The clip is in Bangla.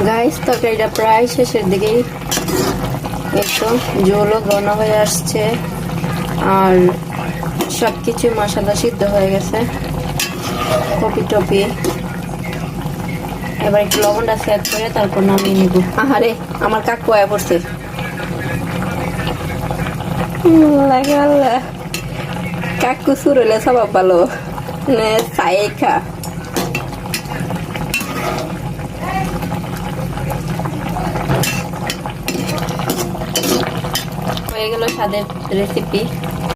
গাইস তরকারিটা প্রায় শেষের দিকেই, একটু ঝোলও ঘন হয়ে আসছে আর সবকিছু মশলা সিদ্ধ হয়ে গেছে, কপি টপি। এবার একটু লবণটা সেট করে তারপর নামিয়ে নিব। আহারে আমার কাকু আয়া পড়ছে, কাকু সুর হইলে স্বভাব ভালো, খা। হয়ে গেল স্বাদের রেসিপি।